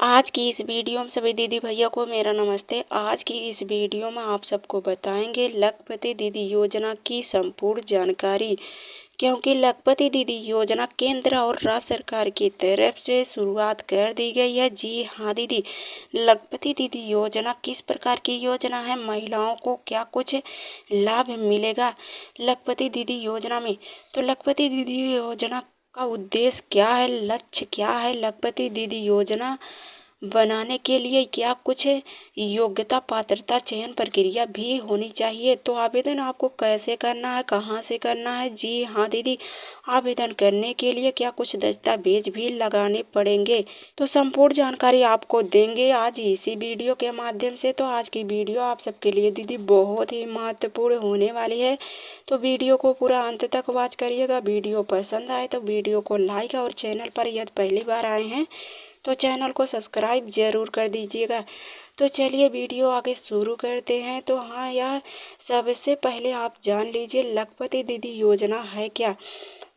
आज की इस वीडियो में सभी दीदी भैया को मेरा नमस्ते। आज की इस वीडियो में आप सबको बताएंगे लखपति दीदी योजना की संपूर्ण जानकारी, क्योंकि लखपति दीदी योजना केंद्र और राज्य सरकार की तरफ से शुरुआत कर दी गई है। जी हाँ दीदी, लखपति दीदी योजना किस प्रकार की योजना है, महिलाओं को क्या कुछ लाभ मिलेगा लखपति दीदी योजना में। तो लखपति दीदी योजना का उद्देश्य क्या है, लक्ष्य क्या है, लखपति दीदी योजना बनाने के लिए क्या कुछ योग्यता, पात्रता, चयन प्रक्रिया भी होनी चाहिए। तो आवेदन आपको कैसे करना है, कहाँ से करना है। जी हाँ दीदी, आवेदन करने के लिए क्या कुछ दस्तावेज भी लगाने पड़ेंगे, तो संपूर्ण जानकारी आपको देंगे आज इसी वीडियो के माध्यम से। तो आज की वीडियो आप सबके लिए दीदी बहुत ही महत्वपूर्ण होने वाली है, तो वीडियो को पूरा अंत तक वॉच करिएगा। वीडियो पसंद आए तो वीडियो को लाइक और चैनल पर यदि पहली बार आए हैं तो चैनल को सब्सक्राइब जरूर कर दीजिएगा। तो चलिए वीडियो आगे शुरू करते हैं। तो हाँ, यह सबसे पहले आप जान लीजिए लखपति दीदी योजना है क्या।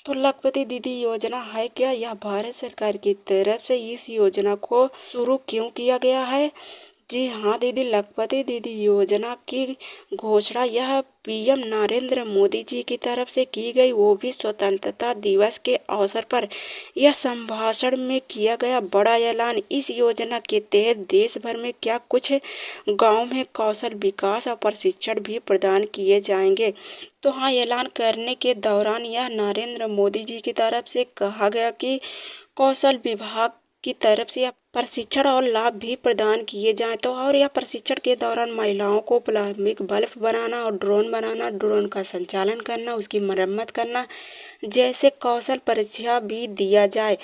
तो लखपति दीदी योजना है क्या, यह भारत सरकार की तरफ से इस योजना को शुरू क्यों किया गया है। जी हाँ दीदी, लखपति दीदी योजना की घोषणा यह पीएम नरेंद्र मोदी जी की तरफ से की गई, वो भी स्वतंत्रता दिवस के अवसर पर। यह संभाषण में किया गया बड़ा ऐलान। इस योजना के तहत देश भर में क्या कुछ गांव में कौशल विकास और प्रशिक्षण भी प्रदान किए जाएंगे। तो हाँ, ऐलान करने के दौरान यह नरेंद्र मोदी जी की तरफ से कहा गया कि कौशल विभाग की तरफ से प्रशिक्षण और लाभ भी प्रदान किए जाएं। तो और यह प्रशिक्षण के दौरान महिलाओं को प्लास्टिक बल्ब बनाना और ड्रोन बनाना, ड्रोन का संचालन करना, उसकी मरम्मत करना जैसे कौशल परीक्षा भी दिया जाए।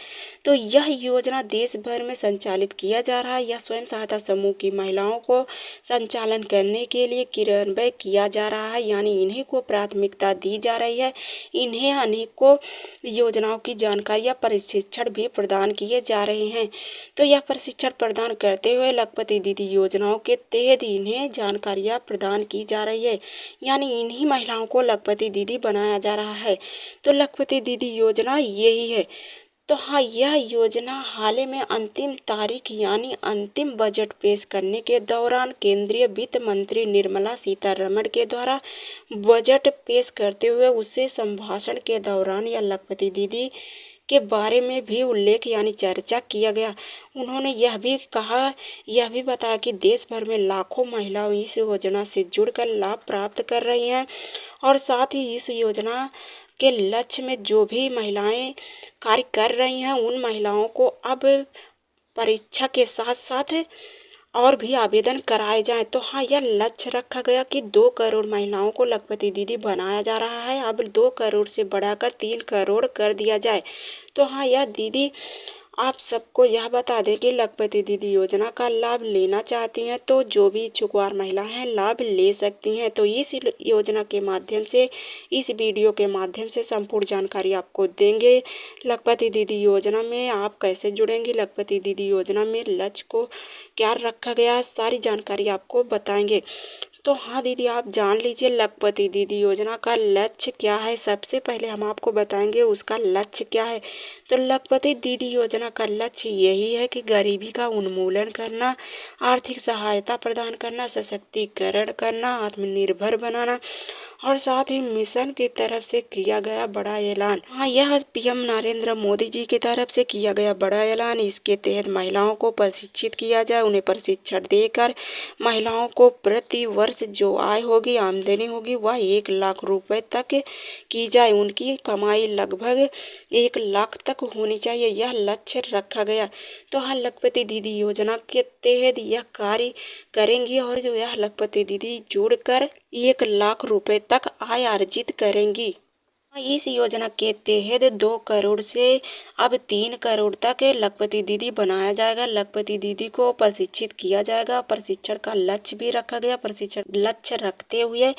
तो यह योजना देश भर में संचालित किया जा रहा है। यह स्वयं सहायता समूह की महिलाओं को संचालन करने के लिए क्रियान्वयन किया जा रहा है, यानी इन्हीं को प्राथमिकता दी जा रही है। इन्हें अनेकों योजनाओं की जानकारी या प्रशिक्षण भी प्रदान किए जा रहे हैं। तो यह प्रशिक्षण प्रदान करते हुए लखपति दीदी योजनाओं के तहत इन्हें जानकारियाँ प्रदान की जा रही है, यानी इन्हीं महिलाओं को लखपति दीदी बनाया जा रहा है। तो लखपति दीदी योजना यही है। तो हाँ, यह योजना हाल ही में अंतिम तारीख यानी अंतिम बजट पेश करने के दौरान केंद्रीय वित्त मंत्री निर्मला सीतारमण के द्वारा बजट पेश करते हुए उससे संभाषण के दौरान यह लखपति दीदी के बारे में भी उल्लेख यानी चर्चा किया गया। उन्होंने यह भी कहा, यह भी बताया कि देश भर में लाखों महिलाएं इस योजना से जुड़कर लाभ प्राप्त कर रही हैं, और साथ ही इस योजना के लक्ष्य में जो भी महिलाएं कार्य कर रही हैं उन महिलाओं को अब परीक्षा के साथ साथ और भी आवेदन कराए जाएं। तो हाँ, यह लक्ष्य रखा गया कि 2 करोड़ महिलाओं को लखपति दीदी बनाया जा रहा है। अब 2 करोड़ से बढ़ाकर 3 करोड़ कर दिया जाए। तो हाँ, यह दीदी आप सबको यह बता दें कि लखपति दीदी योजना का लाभ लेना चाहती हैं तो जो भी इच्छुकवार महिला हैं लाभ ले सकती हैं। तो इस योजना के माध्यम से, इस वीडियो के माध्यम से संपूर्ण जानकारी आपको देंगे। लखपति दीदी योजना में आप कैसे जुड़ेंगे, लखपति दीदी योजना में लक्ष्य को क्या रखा गया, सारी जानकारी आपको बताएंगे। तो हाँ दीदी, आप जान लीजिए लखपति दीदी योजना का लक्ष्य क्या है। सबसे पहले हम आपको बताएंगे उसका लक्ष्य क्या है। तो लखपति दीदी योजना का लक्ष्य यही है कि गरीबी का उन्मूलन करना, आर्थिक सहायता प्रदान करना, सशक्तिकरण करना, आत्मनिर्भर बनाना, और साथ ही मिशन की तरफ से किया गया बड़ा ऐलान। हाँ, यह पीएम नरेंद्र मोदी जी की तरफ से किया गया बड़ा ऐलान। इसके तहत महिलाओं को प्रशिक्षित किया जाए, उन्हें प्रशिक्षण देकर महिलाओं को प्रति वर्ष जो आय होगी, आमदनी होगी, वह 1 लाख रुपए तक की जाए। उनकी कमाई लगभग 1 लाख तक होनी चाहिए, यह लक्ष्य रखा गया। तो हाँ, लखपति दीदी योजना के तहत यह कार्य करेंगी, और जो यह लखपति दीदी जुड़कर 1 लाख रुपए तक आय अर्जित करेंगी। इस योजना के तहत 2 करोड़ से अब 3 करोड़ तक लखपति दीदी बनाया जाएगा। लखपति दीदी को प्रशिक्षित किया जाएगा। प्रशिक्षण का लक्ष्य भी रखा गया। प्रशिक्षण लक्ष्य रखते हुए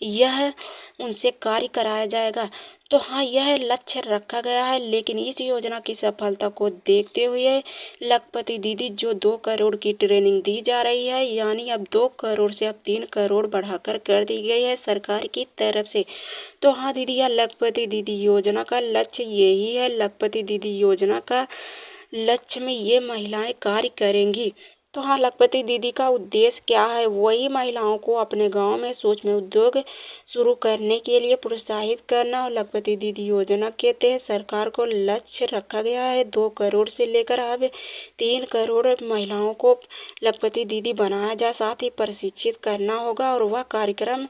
यह उनसे कार्य कराया जाएगा। तो हाँ, यह लक्ष्य रखा गया है, लेकिन इस योजना की सफलता को देखते हुए लखपति दीदी जो 2 करोड़ की ट्रेनिंग दी जा रही है, यानी अब 2 करोड़ से अब 3 करोड़ बढ़ाकर कर दी गई है सरकार की तरफ से। तो हाँ दीदी, यह लखपति दीदी योजना का लक्ष्य यही है। लखपति दीदी योजना का लक्ष्य में ये महिलाएं कार्य करेंगी। तो हाँ, लखपति दीदी का उद्देश्य क्या है? वही महिलाओं को अपने गांव में सूक्ष्म उद्योग शुरू करने के लिए प्रोत्साहित करना। और लखपति दीदी योजना के तहत सरकार को लक्ष्य रखा गया है 2 करोड़ से लेकर अब 3 करोड़ महिलाओं को लखपति दीदी बनाया जा, साथ ही प्रशिक्षित करना होगा। और वह कार्यक्रम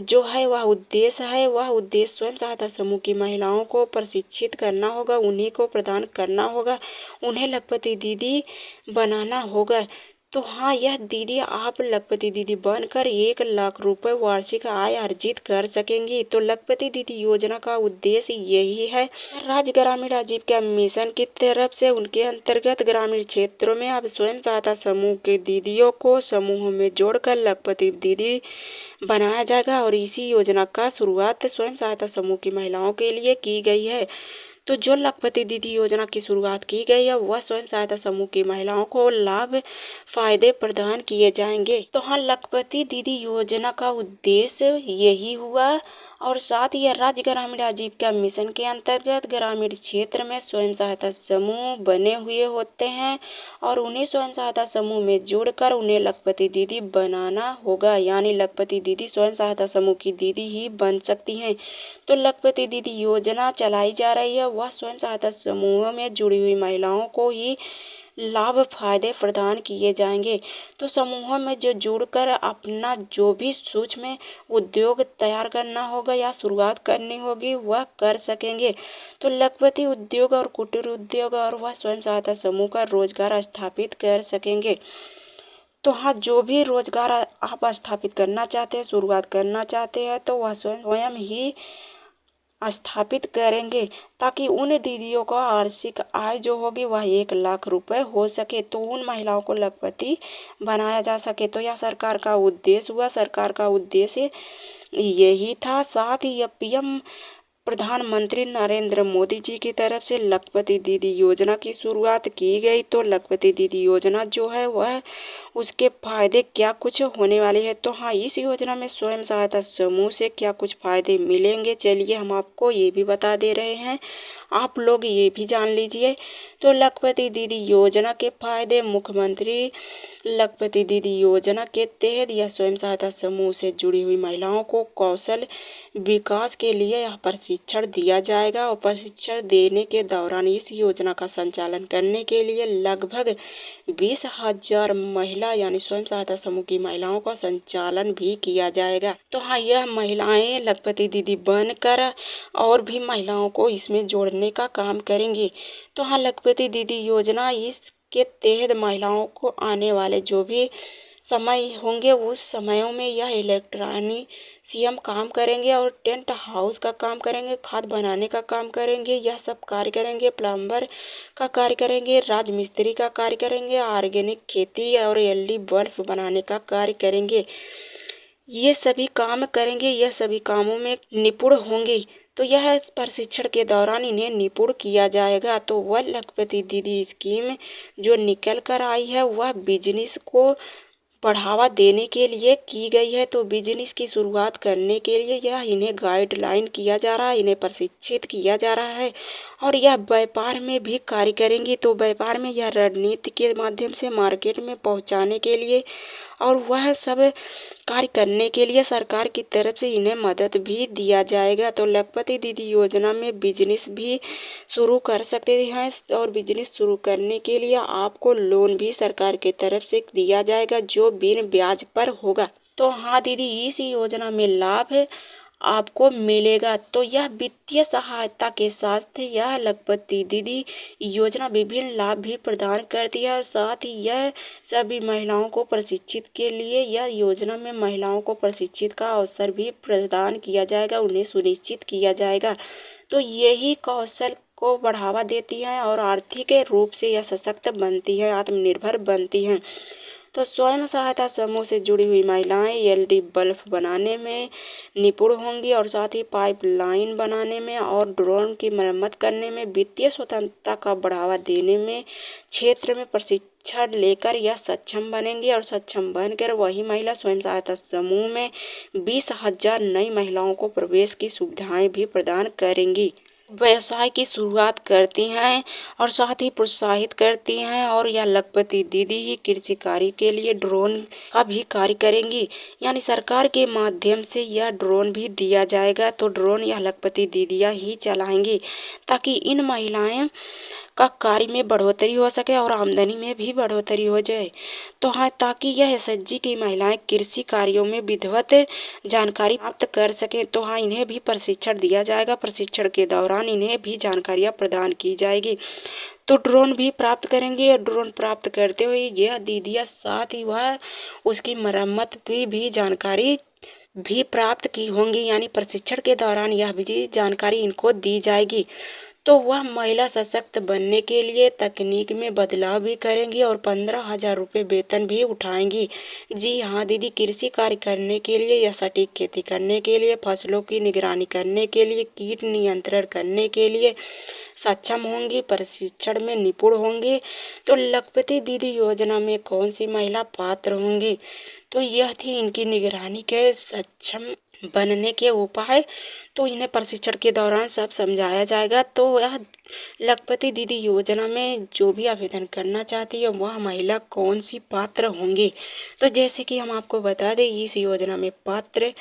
जो है वह उद्देश्य स्वयं सहायता समूह की महिलाओं को प्रशिक्षित करना होगा, उन्हीं को प्रदान करना होगा, उन्हें लखपति दीदी बनाना होगा। तो हाँ, यह दीदी आप लखपति दीदी बनकर 1 लाख रुपए वार्षिक आय अर्जित कर सकेंगी। तो लखपति दीदी योजना का उद्देश्य यही है। राज्य ग्रामीण आजीविका मिशन की तरफ से उनके अंतर्गत ग्रामीण क्षेत्रों में अब स्वयं सहायता समूह के दीदियों को समूह में जोड़कर लखपति दीदी बनाया जाएगा। और इसी योजना का शुरुआत स्वयं सहायता समूह की महिलाओं के लिए की गई है। तो जो लखपति दीदी योजना की शुरुआत की गई है वह स्वयं सहायता समूह की महिलाओं को लाभ फायदे प्रदान किए जाएंगे। तो हाँ, लखपति दीदी योजना का उद्देश्य यही हुआ। और साथ ही राज्य ग्रामीण आजीविका मिशन के अंतर्गत ग्रामीण क्षेत्र में स्वयं सहायता समूह बने हुए होते हैं और उन्हें स्वयं सहायता समूह में जोड़कर उन्हें लखपति दीदी बनाना होगा, यानी लखपति दीदी स्वयं सहायता समूह की दीदी ही बन सकती हैं। तो लखपति दीदी योजना चलाई जा रही है वह स्वयं सहायता समूह में जुड़ी हुई महिलाओं को ही लाभ फायदे प्रदान किए जाएंगे। तो समूहों में जो जुड़कर अपना जो भी सूक्ष्म उद्योग तैयार करना होगा या शुरुआत करनी होगी वह कर सकेंगे। तो लखपति उद्योग और कुटीर उद्योग और वह स्वयं सहायता समूह का रोजगार स्थापित कर सकेंगे। तो हाँ, जो भी रोजगार आप स्थापित करना चाहते हैं, शुरुआत करना चाहते हैं, तो वह स्वयं ही स्थापित करेंगे ताकि उन दीदियों का वार्षिक आय जो होगी वह 1 लाख रुपए हो सके, तो उन महिलाओं को लखपति बनाया जा सके। तो यह सरकार का उद्देश्य हुआ। सरकार का उद्देश्य यही था। साथ ही पीएम प्रधानमंत्री नरेंद्र मोदी जी की तरफ से लखपति दीदी योजना की शुरुआत की गई। तो लखपति दीदी योजना जो है वह उसके फायदे क्या कुछ होने वाले हैं। तो हाँ, इस योजना में स्वयं सहायता समूह से क्या कुछ फायदे मिलेंगे, चलिए हम आपको ये भी बता दे रहे हैं, आप लोग ये भी जान लीजिए। तो लखपति दीदी योजना के फायदे, मुख्यमंत्री लखपति दीदी योजना के तहत यह स्वयं सहायता समूह से जुड़ी हुई महिलाओं को कौशल विकास के लिए यह प्रशिक्षण दिया जाएगा। और प्रशिक्षण देने के दौरान इस योजना का संचालन करने के लिए लगभग 20,000 महिला यानी स्वयं सहायता समूह की महिलाओं का संचालन भी किया जाएगा। तो हाँ, यह महिलाएं लखपति दीदी बनकर और भी महिलाओं को इसमें जोड़ने का काम करेंगी। तो हाँ, लखपति दीदी योजना इसके तहत महिलाओं को आने वाले जो भी समय होंगे उस समयों में यह इलेक्ट्रॉनिशियन काम करेंगे और टेंट हाउस का काम करेंगे, खाद बनाने का काम करेंगे, यह सब कार्य करेंगे, प्लम्बर का कार्य करेंगे, राजमिस्त्री का कार्य करेंगे, ऑर्गेनिक खेती और एलईडी बल्ब बनाने का कार्य करेंगे। ये सभी काम करेंगे, यह सभी कामों में निपुण होंगे। तो यह प्रशिक्षण के दौरान इन्हें निपुण किया जाएगा। तो वह लखपति दीदी स्कीम जो निकल कर आई है वह बिजनेस को बढ़ावा देने के लिए की गई है। तो बिजनेस की शुरुआत करने के लिए यह इन्हें गाइडलाइन किया जा रहा है, इन्हें प्रशिक्षित किया जा रहा है और यह व्यापार में भी कार्य करेंगी। तो व्यापार में यह रणनीति के माध्यम से मार्केट में पहुंचाने के लिए और वह सब कार्य करने के लिए सरकार की तरफ से इन्हें मदद भी दिया जाएगा। तो लखपति दीदी योजना में बिजनेस भी शुरू कर सकते हैं और बिजनेस शुरू करने के लिए आपको लोन भी सरकार की तरफ से दिया जाएगा जो बिन ब्याज पर होगा। तो हाँ दीदी, इस योजना में लाभ आपको मिलेगा। तो यह वित्तीय सहायता के साथ यह लखपति दीदी योजना विभिन्न लाभ भी प्रदान करती है और साथ ही यह सभी महिलाओं को प्रशिक्षित के लिए यह योजना में महिलाओं को प्रशिक्षित का अवसर भी प्रदान किया जाएगा, उन्हें सुनिश्चित किया जाएगा। तो यही कौशल को बढ़ावा देती है और आर्थिक रूप से यह सशक्त बनती है, आत्मनिर्भर बनती हैं। तो स्वयं सहायता समूह से जुड़ी हुई महिलाएं एलईडी बल्ब बनाने में निपुण होंगी और साथ ही पाइपलाइन बनाने में और ड्रोन की मरम्मत करने में, वित्तीय स्वतंत्रता का बढ़ावा देने में क्षेत्र में प्रशिक्षण लेकर यह सक्षम बनेंगी और सक्षम बनकर वही महिला स्वयं सहायता समूह में 20,000 नई महिलाओं को प्रवेश की सुविधाएं भी प्रदान करेंगी। व्यवसाय की शुरुआत करती हैं और साथ ही प्रोत्साहित करती हैं। और यह लखपति दीदी ही कृषि कार्य के लिए ड्रोन का भी कार्य करेंगी, यानी सरकार के माध्यम से यह ड्रोन भी दिया जाएगा। तो ड्रोन यह लखपति दीदियाँ ही चलाएंगी, ताकि इन महिलाएं का कार्य में बढ़ोतरी हो सके और आमदनी में भी बढ़ोतरी हो जाए। तो हाँ, ताकि यह एसएचजी की महिलाएं कृषि कार्यों में विधिवत जानकारी प्राप्त कर सकें। तो हाँ, इन्हें भी प्रशिक्षण दिया जाएगा। प्रशिक्षण के दौरान इन्हें भी जानकारियाँ प्रदान की जाएगी। तो ड्रोन भी प्राप्त करेंगे, और ड्रोन प्राप्त करते हुए यह दीदियाँ साथ ही वह उसकी मरम्मत भी जानकारी भी प्राप्त की होंगी, यानी प्रशिक्षण के दौरान यह भी जानकारी इनको दी जाएगी। तो वह महिला सशक्त बनने के लिए तकनीक में बदलाव भी करेंगी और 15,000 रुपये वेतन भी उठाएंगी। जी हाँ दीदी, कृषि कार्य करने के लिए या सटीक खेती करने के लिए, फसलों की निगरानी करने के लिए, कीट नियंत्रण करने के लिए सक्षम होंगी, प्रशिक्षण में निपुण होंगे। तो लखपति दीदी योजना में कौन सी महिला पात्र होंगी? तो यह थी इनकी निगरानी के सक्षम बनने के उपाय। तो इन्हें प्रशिक्षण के दौरान सब समझाया जाएगा। तो यह लखपति दीदी योजना में जो भी आवेदन करना चाहती है वह महिला कौन सी पात्र होंगी? तो जैसे कि हम आपको बता दें, इस योजना में पात्र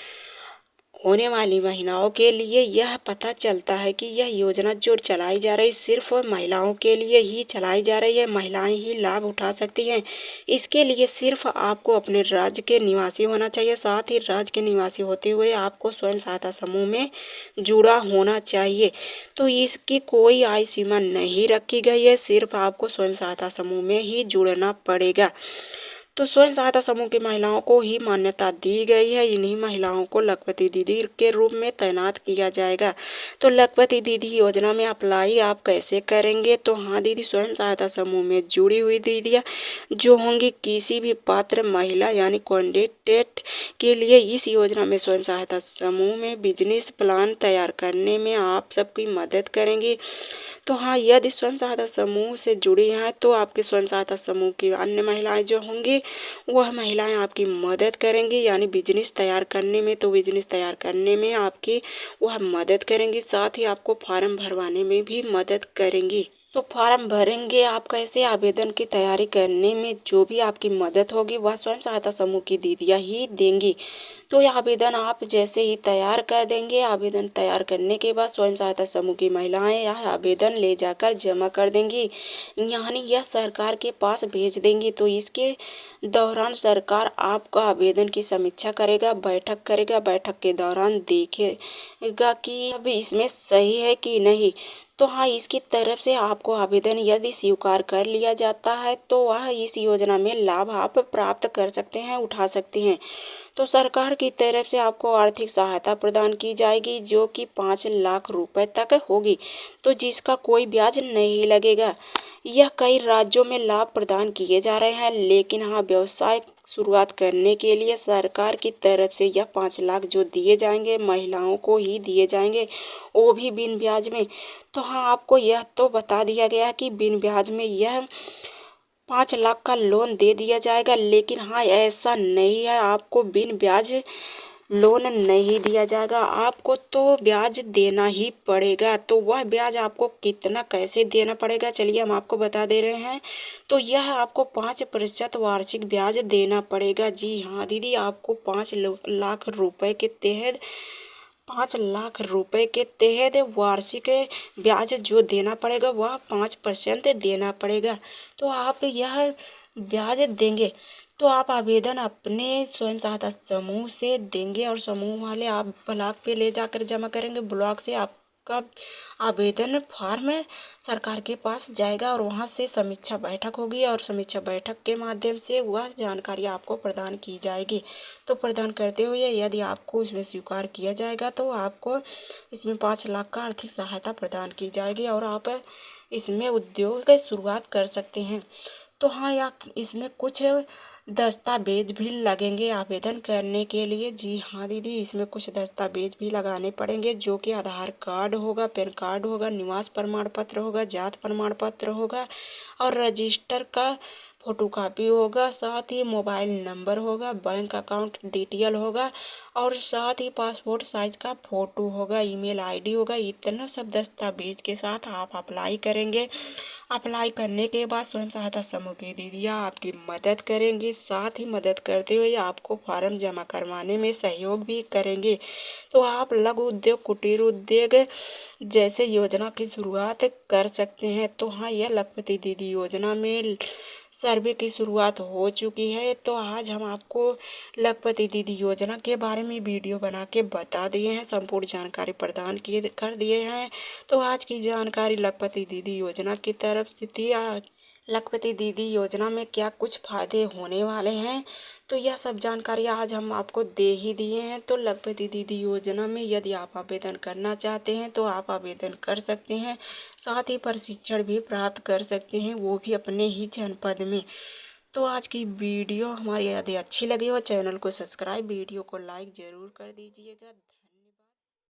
होने वाली महिलाओं के लिए यह पता चलता है कि यह योजना जो चलाई जा रही सिर्फ महिलाओं के लिए ही चलाई जा रही है, महिलाएं ही लाभ उठा सकती हैं। इसके लिए सिर्फ आपको अपने राज्य के निवासी होना चाहिए, साथ ही राज्य के निवासी होते हुए आपको स्वयं सहायता समूह में जुड़ा होना चाहिए। तो इसकी कोई आयु सीमा नहीं रखी गई है, सिर्फ आपको स्वयं सहायता समूह में ही जुड़ना पड़ेगा। तो स्वयं सहायता समूह की महिलाओं को ही मान्यता दी गई है। इन्हीं महिलाओं को लखपति दीदी के रूप में तैनात किया जाएगा। तो लखपति दीदी योजना में अप्लाई आप कैसे करेंगे? तो हाँ दीदी, स्वयं सहायता समूह में जुड़ी हुई दीदियाँ जो होंगी किसी भी पात्र महिला यानी कैंडिडेट के लिए इस योजना में स्वयं सहायता समूह में बिजनेस प्लान तैयार करने में आप सबकी मदद करेंगी। तो हाँ, यदि स्वयं सहायता समूह से जुड़ी हैं तो आपके स्वयं सहायता समूह की अन्य महिलाएं जो होंगी वह महिलाएं आपकी मदद करेंगी, यानी बिजनेस तैयार करने में। तो बिजनेस तैयार करने में आपकी वह मदद करेंगी, साथ ही आपको फार्म भरवाने में भी मदद करेंगी। तो फार्म भरेंगे आप कैसे? आवेदन की तैयारी करने में जो भी आपकी मदद होगी वह स्वयं सहायता समूह की दीदियाँ ही देंगी। तो यह आवेदन आप जैसे ही तैयार कर देंगे, आवेदन तैयार करने के बाद स्वयं सहायता समूह की महिलाएं यह आवेदन ले जाकर जमा कर देंगी, यानी यह सरकार के पास भेज देंगी। तो इसके दौरान सरकार आपका आवेदन की समीक्षा करेगा, बैठक करेगा। बैठक के दौरान देखेगा कि अब इसमें सही है कि नहीं। तो हाँ, इसकी तरफ से आपको आवेदन यदि स्वीकार कर लिया जाता है तो वह इस योजना में लाभ आप प्राप्त कर सकते हैं, उठा सकते हैं। तो सरकार की तरफ से आपको आर्थिक सहायता प्रदान की जाएगी जो कि 5 लाख रुपए तक होगी, तो जिसका कोई ब्याज नहीं लगेगा। यह कई राज्यों में लाभ प्रदान किए जा रहे हैं, लेकिन हाँ, व्यवसाय शुरुआत करने के लिए सरकार की तरफ से यह 5 लाख जो दिए जाएंगे महिलाओं को ही दिए जाएंगे, वो भी बिन ब्याज में। तो हाँ, आपको यह तो बता दिया गया कि बिन ब्याज में यह 5 लाख का लोन दे दिया जाएगा, लेकिन हाँ, ऐसा नहीं है, आपको बिन ब्याज लोन नहीं दिया जाएगा, आपको तो ब्याज देना ही पड़ेगा। तो वह ब्याज आपको कितना कैसे देना पड़ेगा, चलिए हम आपको बता दे रहे हैं। तो यह आपको 5% वार्षिक ब्याज देना पड़ेगा। जी हाँ दीदी, आपको 5 लाख रुपए के तहत 5 लाख रुपए के तहत वार्षिक ब्याज जो देना पड़ेगा वह 5% देना पड़ेगा। तो आप यह ब्याज देंगे तो आप आवेदन अपने स्वयं सहायता समूह से देंगे और समूह वाले आप ब्लॉक पे ले जाकर जमा करेंगे। ब्लॉक से आपका आवेदन फॉर्म सरकार के पास जाएगा और वहाँ से समीक्षा बैठक होगी और समीक्षा बैठक के माध्यम से वह जानकारी आपको प्रदान की जाएगी। तो प्रदान करते हुए यदि आपको इसमें स्वीकार किया जाएगा तो आपको इसमें 5 लाख का आर्थिक सहायता प्रदान की जाएगी और आप इसमें उद्योग की शुरुआत कर सकते हैं। तो हाँ, या इसमें कुछ दस्तावेज भी लगेंगे आवेदन करने के लिए। जी हाँ दीदी, इसमें कुछ दस्तावेज भी लगाने पड़ेंगे जो कि आधार कार्ड होगा, पैन कार्ड होगा, निवास प्रमाण पत्र होगा, जात प्रमाण पत्र होगा और रजिस्टर का फोटोकॉपी होगा, साथ ही मोबाइल नंबर होगा, बैंक अकाउंट डिटेल होगा और साथ ही पासपोर्ट साइज का फ़ोटो होगा, ईमेल आईडी होगा। इतना सब दस्तावेज के साथ आप अप्लाई करेंगे। अप्लाई करने के बाद स्वयं सहायता समूह की दीदियाँ आपकी मदद करेंगी, साथ ही मदद करते हुए आपको फॉर्म जमा करवाने में सहयोग भी करेंगे। तो आप लघु उद्योग, कुटीर उद्योग जैसे योजना की शुरुआत कर सकते हैं। तो हाँ, यह लखपति दीदी योजना में सर्वे की शुरुआत हो चुकी है। तो आज हम आपको लखपति दीदी योजना के बारे में वीडियो बना के बता दिए हैं, संपूर्ण जानकारी प्रदान किए कर दिए हैं। तो आज की जानकारी लखपति दीदी योजना की तरफ से थी। लखपति दीदी योजना में क्या कुछ फायदे होने वाले हैं, तो यह सब जानकारी आज हम आपको दे ही दिए हैं। तो लखपति दीदी योजना में यदि आप आवेदन करना चाहते हैं तो आप आवेदन कर सकते हैं, साथ ही प्रशिक्षण भी प्राप्त कर सकते हैं, वो भी अपने ही जनपद में। तो आज की वीडियो हमारी यदि अच्छी लगी हो, चैनल को सब्सक्राइब, वीडियो को लाइक ज़रूर कर दीजिएगा।